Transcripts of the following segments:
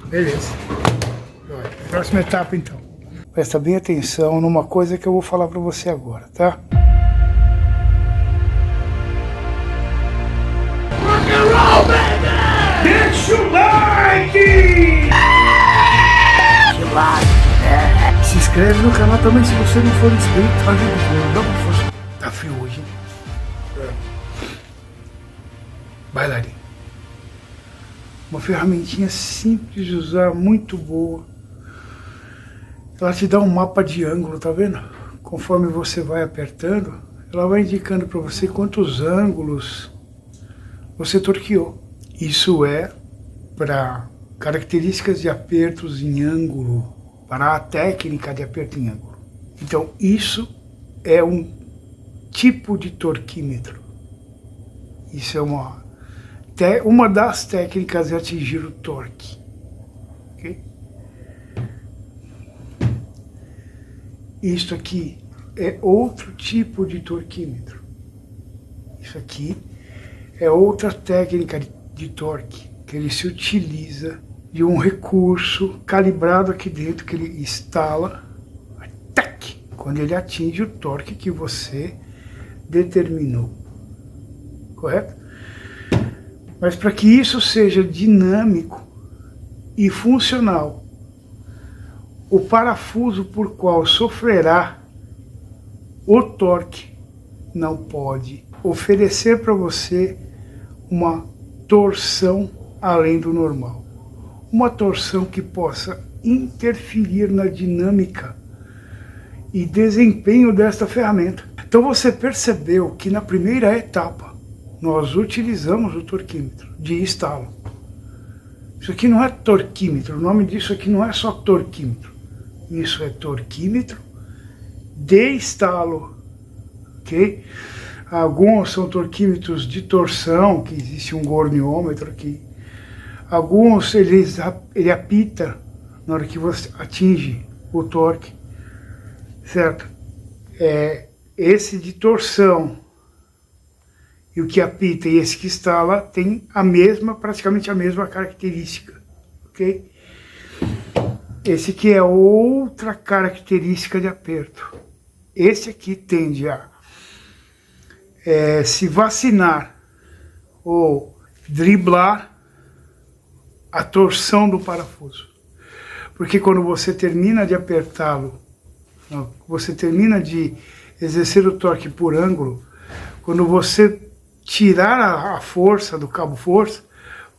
Beleza. Próxima etapa, então. Presta bem atenção numa coisa que eu vou falar pra você agora, tá? Rock and roll, baby! Deixa o like! Se inscreve no canal também se você não for inscrito. Ajuda, dá uma força. Tá frio hoje, hein? Bailarina. Uma ferramentinha simples de usar, muito boa. Ela te dá um mapa de ângulo, tá vendo? Conforme você vai apertando, ela vai indicando para você quantos ângulos você torqueou. Isso é para características de apertos em ângulo, para a técnica de aperto em ângulo. Então, isso é um tipo de torquímetro. Isso é uma das técnicas de atingir o torque. Okay? Isso aqui é outro tipo de torquímetro. Isso aqui é outra técnica de torque, que ele se utiliza de um recurso calibrado aqui dentro, que ele instala, tac, quando ele atinge o torque que você determinou. Correto? Mas para que isso seja dinâmico e funcional, o parafuso por qual sofrerá o torque não pode oferecer para você uma torção além do normal. Uma torção que possa interferir na dinâmica e desempenho desta ferramenta. Então você percebeu que na primeira etapa nós utilizamos o torquímetro de instalo. Isso aqui não é torquímetro, o nome disso aqui não é só torquímetro. Isso é torquímetro de instalo, ok? Alguns são torquímetros de torção, que existe um gorniômetro aqui. Alguns ele apita na hora que você atinge o torque, certo? Esse de torção e o que apita e esse que instala tem praticamente a mesma característica, ok? Esse aqui é outra característica de aperto. Esse aqui tende a se vacinar ou driblar a torção do parafuso. Porque quando você termina de apertá-lo, você termina de exercer o torque por ângulo, quando você tirar a força do cabo força,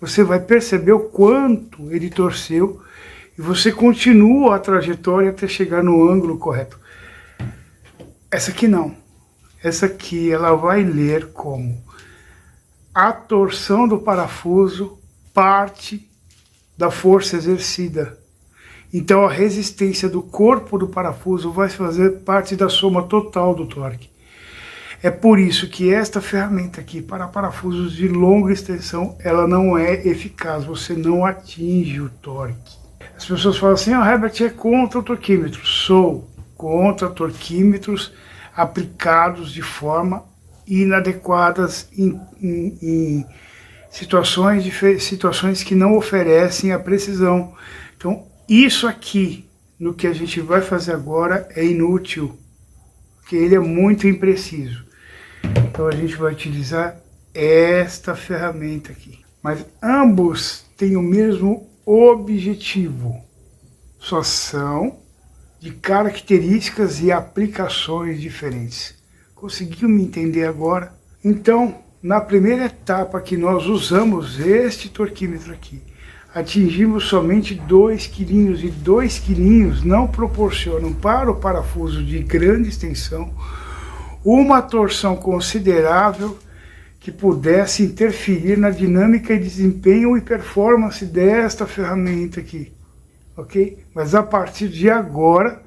você vai perceber o quanto ele torceu e você continua a trajetória até chegar no ângulo correto. Essa aqui não. Essa aqui ela vai ler como a torção do parafuso parte da força exercida. Então a resistência do corpo do parafuso vai fazer parte da soma total do torque. É por isso que esta ferramenta aqui, para parafusos de longa extensão, ela não é eficaz, você não atinge o torque. As pessoas falam assim, Herbert é contra o torquímetro. Sou contra torquímetros aplicados de forma inadequadas em situações que não oferecem a precisão. Então, isso aqui, no que a gente vai fazer agora, é inútil, porque ele é muito impreciso. Então a gente vai utilizar esta ferramenta aqui. Mas ambos têm o mesmo objetivo, só são de características e aplicações diferentes. Conseguiu me entender agora? Então, na primeira etapa que nós usamos este torquímetro aqui, atingimos somente 2 quilinhos, e 2 quilinhos não proporcionam para o parafuso de grande extensão uma torção considerável que pudesse interferir na dinâmica e desempenho e performance desta ferramenta aqui, ok? Mas a partir de agora,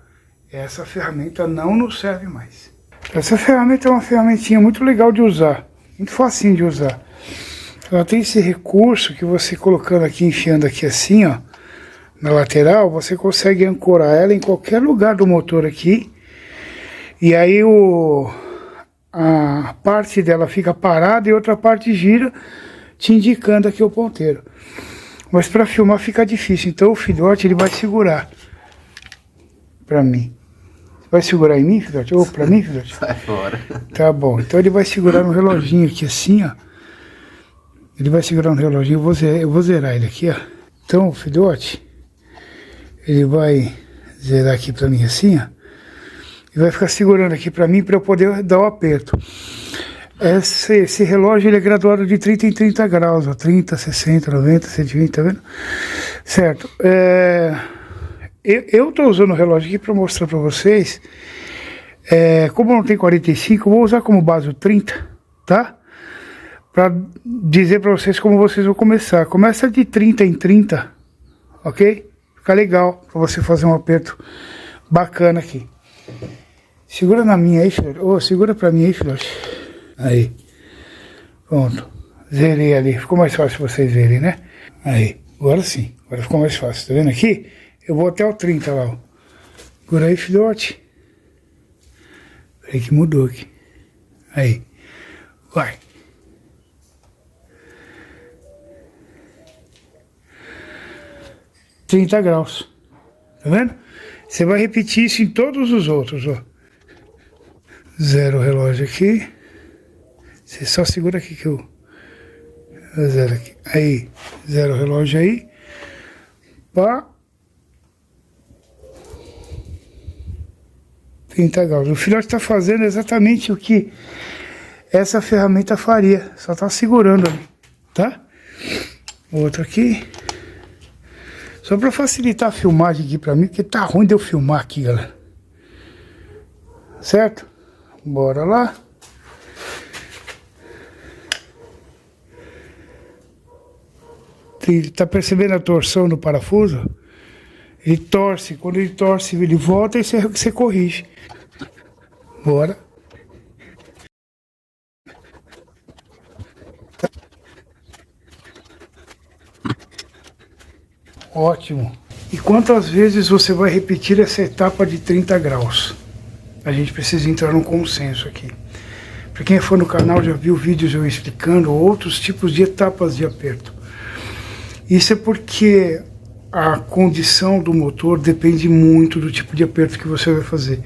essa ferramenta não nos serve mais. Essa ferramenta é uma ferramentinha muito legal de usar, muito facinho de usar. Ela tem esse recurso que você colocando aqui, enfiando aqui assim, ó, na lateral, você consegue ancorar ela em qualquer lugar do motor aqui. E aí a parte dela fica parada e outra parte gira, te indicando aqui o ponteiro. Mas para filmar fica difícil, então o filhote ele vai segurar para mim. Vai segurar em mim, filhote? Ou para mim, filhote? Sai fora. Tá bom, então ele vai segurar no reloginho aqui assim, ó. Ele vai segurar no reloginho, eu vou zerar ele aqui, ó. Então o filhote, ele vai zerar aqui para mim assim, ó. E vai ficar segurando aqui para mim, para eu poder dar o aperto. Esse relógio ele é graduado de 30 em 30 graus, ó, 30, 60, 90, 120, tá vendo? Certo. Eu tô usando o relógio aqui para mostrar para vocês. Como não tem 45, eu vou usar como base o 30, tá? Para dizer para vocês como vocês vão começar. Começa de 30 em 30, ok? Fica legal para você fazer um aperto bacana aqui. Segura na minha aí, filhote. Segura pra mim aí, filhote. Aí. Pronto. Zerei ali. Ficou mais fácil vocês verem, né? Aí. Agora sim. Agora ficou mais fácil. Tá vendo aqui? Eu vou até o 30 lá, ó. Segura aí, filhote. Peraí que mudou aqui. Aí. Vai. ,30 graus. Tá vendo? Você vai repetir isso em todos os outros, ó. Zero o relógio aqui. Você só segura aqui que eu... Zero aqui. Aí. Zero o relógio aí. Pá. 30 graus. O filhote está fazendo exatamente o que essa ferramenta faria. Só está segurando ali. Tá? Outro aqui. Só para facilitar a filmagem aqui para mim, porque tá ruim de eu filmar aqui, galera. Certo? Bora lá. Tá percebendo a torção no parafuso? Ele torce. Quando ele torce, ele volta e você corrige. Bora. Ótimo. E quantas vezes você vai repetir essa etapa de 30 graus? A gente precisa entrar num consenso aqui. Para quem for no canal já viu vídeos eu explicando outros tipos de etapas de aperto. Isso é porque a condição do motor depende muito do tipo de aperto que você vai fazer.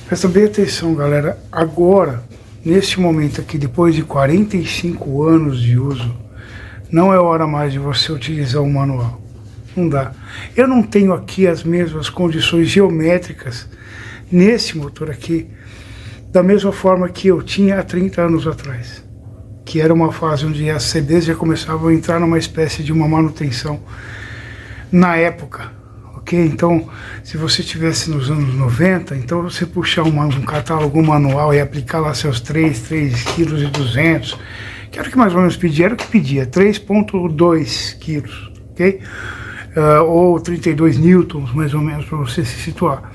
Presta bem atenção, galera. Agora, neste momento aqui, depois de 45 anos de uso, não é hora mais de você utilizar o manual. Não dá. Eu não tenho aqui as mesmas condições geométricas nesse motor aqui, da mesma forma que eu tinha há 30 anos atrás, que era uma fase onde as CDs já começavam a entrar numa espécie de uma manutenção na época, ok? Então, se você estivesse nos anos 90, então você puxar um catálogo manual e aplicar lá seus 3,2 kg, que era o que mais ou menos pedia, era o que pedia, 3,2 kg, ok? Ou 32 newtons, mais ou menos, para você se situar.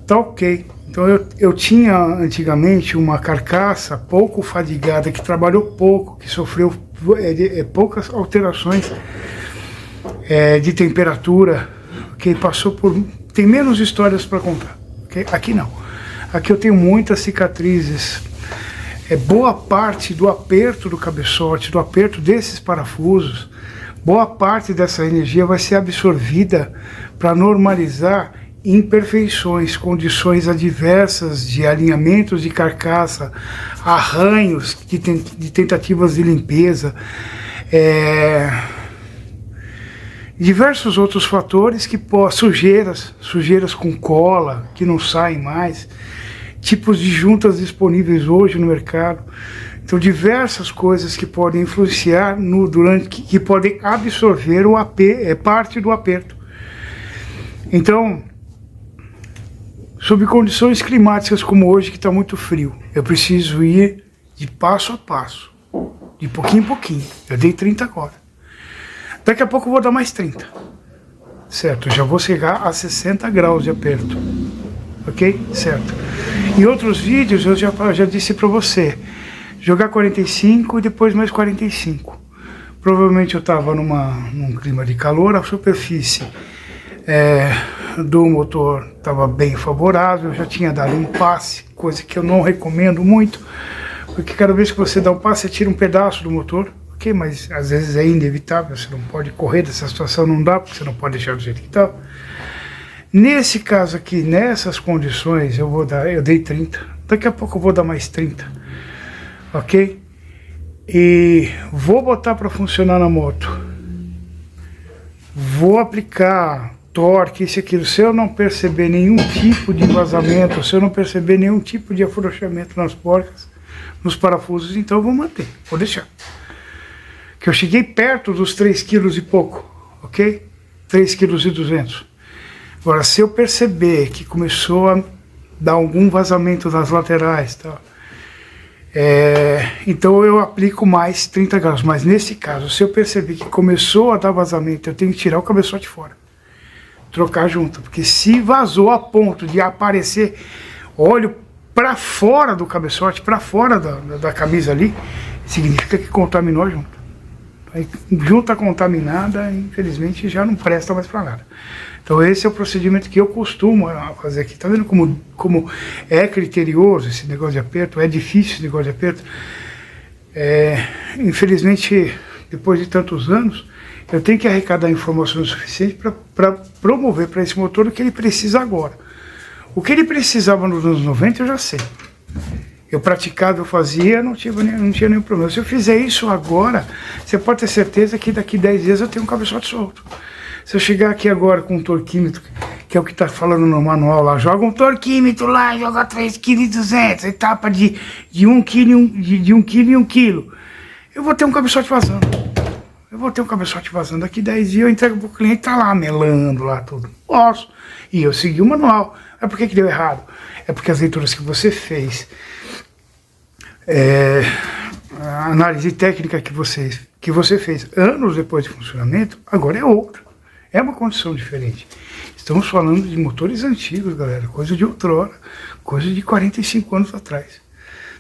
Tá ok. Então eu tinha antigamente uma carcaça pouco fadigada, que trabalhou pouco, que sofreu poucas alterações de temperatura, que passou por... Tem menos histórias para contar, okay? Aqui não. Aqui eu tenho muitas cicatrizes. Boa parte do aperto do cabeçote, do aperto desses parafusos, boa parte dessa energia vai ser absorvida para normalizar imperfeições, condições adversas de alinhamentos de carcaça, arranhos de tentativas de limpeza, diversos outros fatores que sujeiras com cola que não saem mais, tipos de juntas disponíveis hoje no mercado. Então, diversas coisas que podem influenciar que podem absorver parte do aperto. Então, sob condições climáticas como hoje, que está muito frio, eu preciso ir de passo a passo, de pouquinho em pouquinho. Eu dei 30 agora. Daqui a pouco eu vou dar mais 30. Certo? Eu já vou chegar a 60 graus de aperto. Ok? Certo. Em outros vídeos eu já disse para você, jogar 45 e depois mais 45. Provavelmente eu estava num clima de calor, a superfície do motor estava bem favorável, eu já tinha dado um passe, coisa que eu não recomendo muito, porque cada vez que você dá um passe, você tira um pedaço do motor, ok? ok, mas às vezes é inevitável, você não pode correr dessa situação, não dá, porque você não pode deixar do jeito que está. Nesse caso aqui, nessas condições, eu dei 30, daqui a pouco eu vou dar mais 30, ok? E vou botar para funcionar na moto, vou aplicar torque, isso e aquilo. Se eu não perceber nenhum tipo de vazamento, se eu não perceber nenhum tipo de afrouxamento nas porcas, nos parafusos, então eu vou manter, vou deixar. Que eu cheguei perto dos 3 quilos e pouco, ok? 3,2 kg. Agora, se eu perceber que começou a dar algum vazamento nas laterais, tá? Então eu aplico mais 30 graus. Mas nesse caso, se eu perceber que começou a dar vazamento, eu tenho que tirar o cabeçote fora. Trocar junto. Porque se vazou a ponto de aparecer óleo para fora do cabeçote, para fora da camisa ali, significa que contaminou junto. Aí, junta contaminada, infelizmente, já não presta mais para nada. Então esse é o procedimento que eu costumo fazer aqui. Tá vendo como é criterioso esse negócio de aperto, é difícil esse negócio de aperto? Infelizmente, depois de tantos anos, eu tenho que arrecadar informações suficientes para promover para esse motor o que ele precisa agora. O que ele precisava nos anos 90 eu já sei. Eu praticava, eu fazia, não tinha nenhum problema. Se eu fizer isso agora, você pode ter certeza que daqui 10 dias eu tenho um cabeçote solto. Se eu chegar aqui agora com um torquímetro, que é o que está falando no manual lá, joga um torquímetro lá, joga 3,2 kg, etapa de 1 kg de 1 kg e 1 kg. Eu vou ter um cabeçote vazando. Daqui 10 dias eu entrego para o cliente, tá lá melando lá tudo. Posso. E eu segui o manual. Mas por que deu errado? É porque as leituras que você fez, a análise técnica que você fez anos depois de funcionamento, agora é outra. É uma condição diferente. Estamos falando de motores antigos, galera, coisa de outrora, coisa de 45 anos atrás.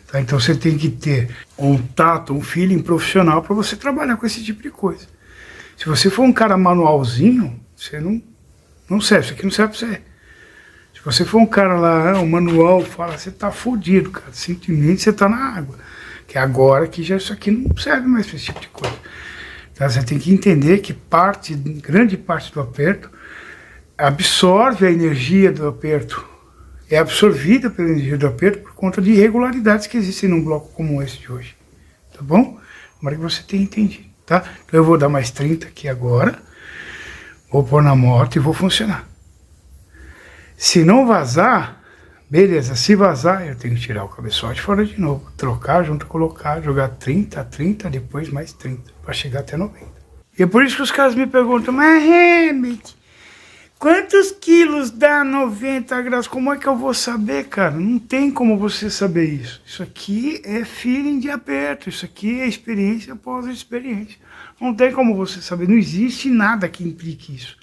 Tá? Então você tem que ter um tato, um feeling profissional para você trabalhar com esse tipo de coisa. Se você for um cara manualzinho, você não serve, isso aqui não serve para você. Se você for um cara lá, o manual fala, você tá fodido, cara, simplesmente você tá na água. Que agora que já isso aqui não serve mais para esse tipo de coisa. Então, você tem que entender que grande parte do aperto absorve a energia do aperto, é absorvida pela energia do aperto por conta de irregularidades que existem num bloco como esse de hoje, tá bom? Tomara que você tenha entendido, tá? Então eu vou dar mais 30 aqui agora, vou pôr na moto e vou funcionar. Se não vazar, beleza, se vazar eu tenho que tirar o cabeçote fora de novo, trocar junto, colocar, jogar 30, 30, depois mais 30. Para chegar até 90. E é por isso que os caras me perguntam, mas Herbert, quantos quilos dá 90 graus? Como é que eu vou saber, cara? Não tem como você saber isso. Isso aqui é feeling de aperto, isso aqui é experiência após experiência. Não tem como você saber, não existe nada que implique isso.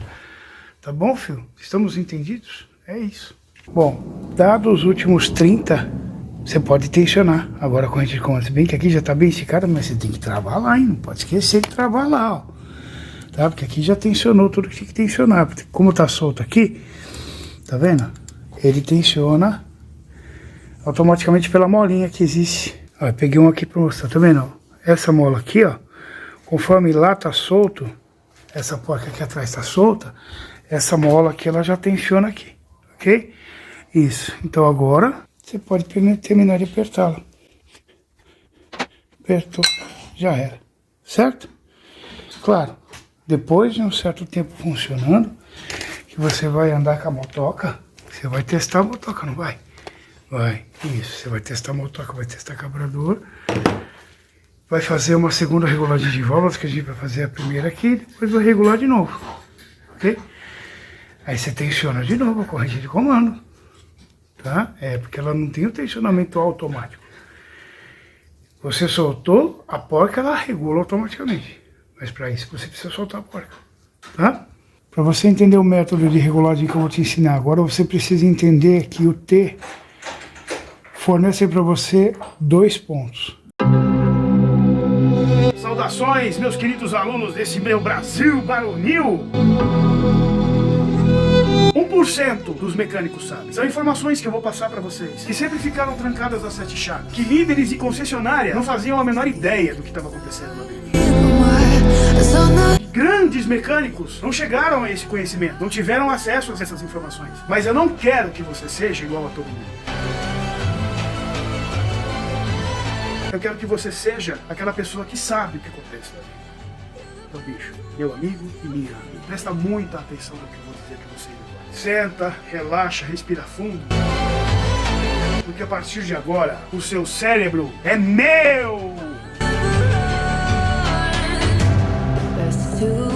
Tá bom, filho? Estamos entendidos? É isso. Bom, dados os últimos 30... Você pode tensionar. Agora a corrente de comando, se bem que aqui já está bem esticada, mas você tem que travar lá, hein? Não pode esquecer de travar lá, ó. Tá? Porque aqui já tensionou tudo que tinha que tensionar. Porque como está solto aqui, tá vendo? Ele tensiona automaticamente pela molinha que existe. Ó, eu peguei um aqui para mostrar, tá vendo? Essa mola aqui, ó, conforme lá tá solto, essa porca aqui atrás tá solta, essa mola aqui ela já tensiona aqui, ok? Isso. Então agora você pode terminar de apertá-la. Apertou, já era, certo? Claro, depois de um certo tempo funcionando, que você vai andar com a motoca, você vai testar a motoca, não vai? Vai, isso, você vai testar a motoca, vai testar carburador, vai fazer uma segunda regulagem de válvulas, que a gente vai fazer a primeira aqui, depois vai regular de novo, ok? Aí você tensiona de novo a corrente de comando. Tá? Porque ela não tem o tensionamento automático. Você soltou a porca, ela regula automaticamente. Mas para isso você precisa soltar a porca. Tá? Para você entender o método de regulagem que eu vou te ensinar agora, você precisa entender que o T fornece para você 2 pontos. Saudações, meus queridos alunos desse meu Brasil baronil! 1% dos mecânicos sabem. São informações que eu vou passar para vocês, que sempre ficaram trancadas às 7 chaves, que líderes e concessionária não faziam a menor ideia do que estava acontecendo lá dentro. grandes mecânicos não chegaram a esse conhecimento, não tiveram acesso a essas informações. Mas eu não quero que você seja igual a todo mundo. Eu quero que você seja aquela pessoa que sabe o que acontece na vida. Então, bicho, meu amigo e minha amiga, presta muita atenção no que eu vou dizer pra você agora. Senta, relaxa, respira fundo. Porque a partir de agora, o seu cérebro é meu! Best to